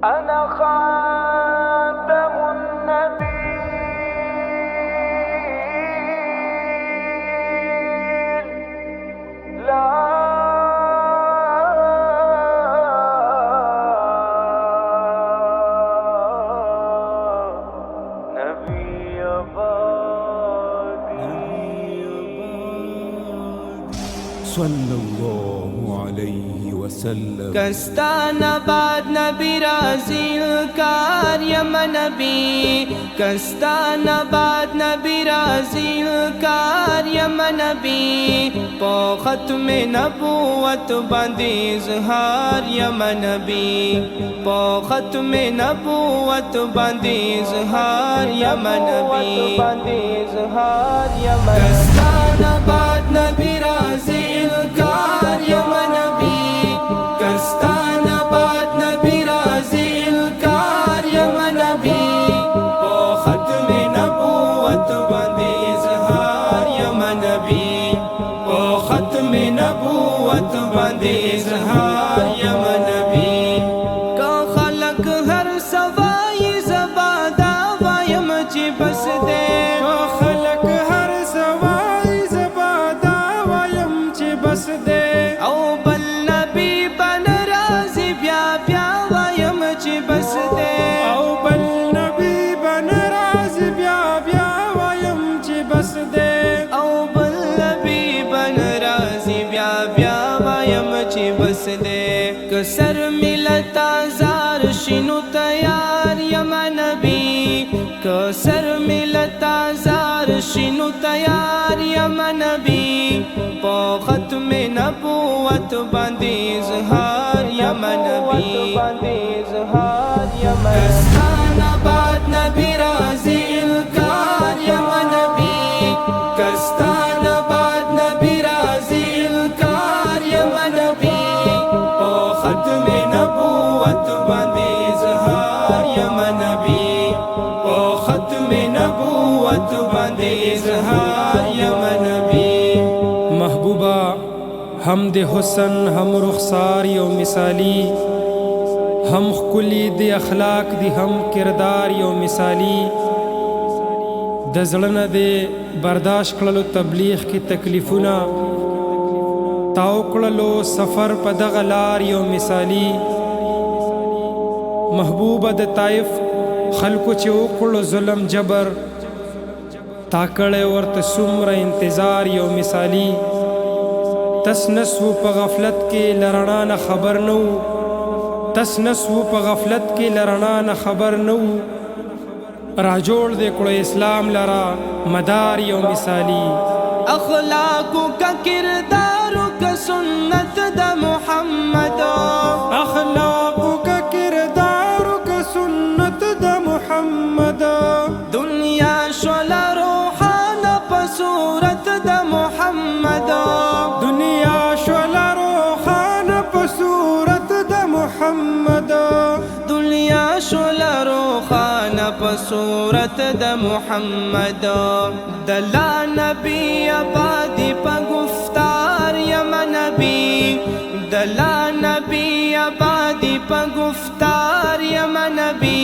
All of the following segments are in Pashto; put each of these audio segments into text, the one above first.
أنا خاتم النبيين لا نبي بعدي صلى الله عليه وسلم. کستانه بعد نبی راضی کار یم نبی، کستانه بعد نبی راضی کار یم نبی، پا ختم نبوت باندې اظهار یم نبی، پا ختم نبوت باندې اظهار یم نبی، کستانه بعد نبی راضی کار یم نبی، کستانه بعد نبی راضی کار یم نبی، پا ختم نبوت باندې اظهار یم نبی، پا ختم نبوت باندې اظهار یم نبی، که خلق هر سوای زبا دا وایم چې بس دې، که خلق هر سوای زبا دا وایم چې بس دې، او بل نبی بن راضی بیا بیا وایم چې بس دې، او بل نبی بن راضی بیا بیا وایم چې بس دې، او بل نبی بن راضی بیا بیا وایم چې بس دې، که سر ملت آزار شینو تیار یم نبی، که سر ملت آزار شینو تیار یم نبی، پا ختم نبوت باندې اظهار یم نبی، کستانه بعد نبی راضی کار یم نبی، کستانه بعد نبی راضی کار یم نبی، پا ختم نبوت باندې اظهار یم نبی، پا ختم نبوت باندې اظهار یم نبی. محبوبا هم د حسن هم رخسار یو مثالی، هم خکلی د اخلاق دی هم کردار یو مثالی، د زړه نه د برداشت کړلو تبلیغ کی تکلیفونه، تاو کړلو سفر په دغه لار یو مثالی، محبوبه د طائف خلکو چې وکړو ظلم جبر، تا کړی ورته څومره انتظار یو مثالی، تس نسو په غفلت کې لرنا نه خبر نو، تس نسو په غفلت کې لرنا نه خبر نو، راجوړ دې کړو اسلام لرا مدار یو مثالی، اخلاقو کا کردارو کا سنت د محمد، اخلاقو کا کردارو کا سنت د محمد، دنیا شولا روحانه په صورت د محمد، دنیا شولا روحانه په صورت د محمد، دنیا شولا روحانه په صورت د محمد، دلا نبی آبادی په گفتار یم نبی، دلا نبی آبادی په گفتار یم نبی،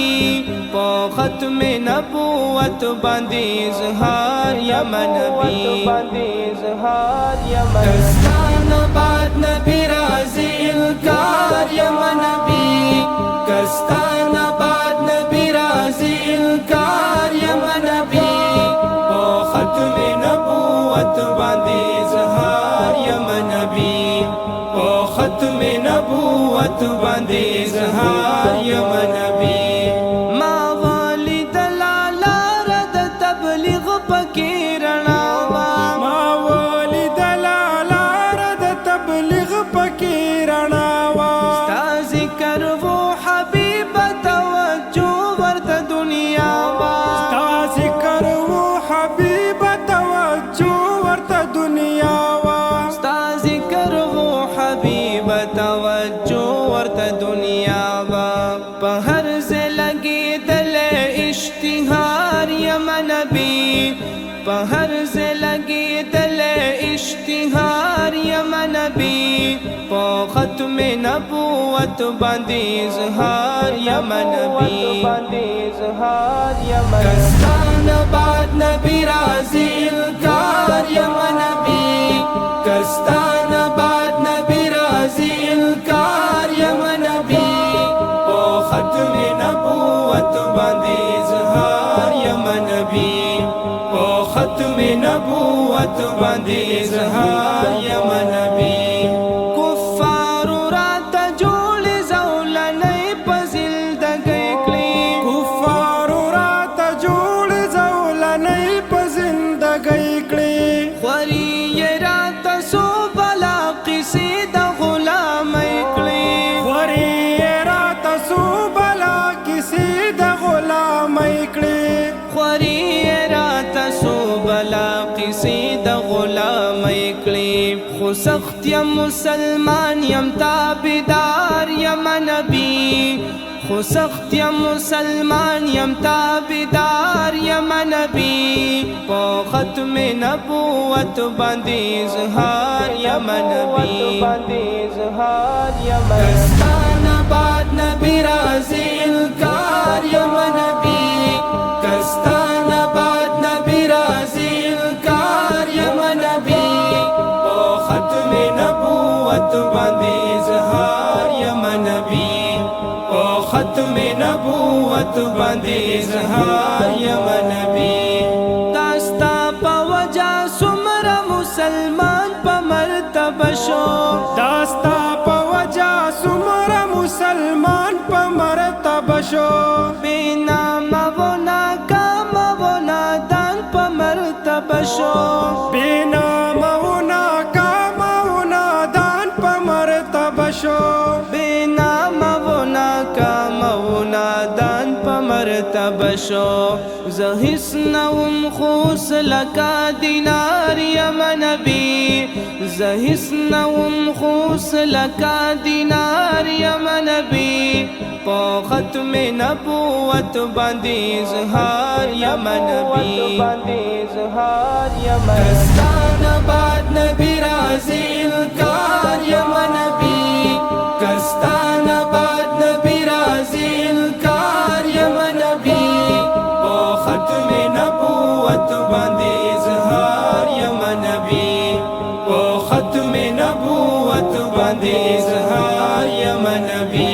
پا ختم نبوت باندې اظهار یم نبی، کستانه بعد نبی راضی کار یم نبی، کستانه بعد نبی راضی کار یم نبی، پا ختم نبوت باندې اظهار یم نبی، پا ختم نبوت باندې اظهار یم نبی، ما والد لالا رد تبلیغ پکې رڼا وا، ما والد لالا رد تبلیغ پکې رڼا وا، ستا ذکر وہ حبیب توجہ ورته دنیا وا، ستا ذکر وہ حبیب توجہ ورته دنیا وا، ستا ذکر وہ حبیب توجہ ورته دنیا وا، په هر ځای لګېدل اشتهار یم نبی، په هر ځای لګېدل اشتهار یم نبی، پا ختم نبوت باندې اظهار یم نبی کستان بعد نبی راځي انکار یم نبی کستان بعد نبی راځي انکار یم نبی او ختم نبوت باندې اظهار یم نبی او ختم نبوت باندې اظهار یم نبی کفار رات جوړ زولنې پزل دګې کړې کفار رات جوړ زولنې په زندګۍ کړې خوري رات سو بلا قصې د غلامۍ کړې خوري رات سو بلا کسی د غلامۍ کړې خوري رات سو بلا قصې د غلامۍ کړې خو سخت یم مسلمان یم تابعدار یم نبی خو سخت یم مسلمان یم تابعدار یم نبی په ختم نبوت باندې اظهار یم نبی کستان بعد نبی راځي انکار یم نبی کستان بعد نبی راځي انکار یم نبی په ختم نبوت باندې اظهار یم نبی په ختم نبوت باندې اظهار یم نبی داستا په وجا سمره مسلمان په مرتبه شو داستا په وجا سمره مسلمان په مرتبه شو بینا مونا کام ونا دان په مرتبه شو بینام و ناکام و نادان په مرتبه شو بینا مونا کام ونا دان په مرتبه شو زه هیڅ نوم خوس لکا دینار یم نبی زه هیڅ نوم خوس لکا دینار یم نبی په ختم نبوت باندې اظهار یم نبی کستان بعد نبی راځي انکار یم نبی کستان بعد نبی راځي انکار یم نبی په ختم نبوت باندې اظهار یم نبی په ختم نبوت باندې اظهار یم نبی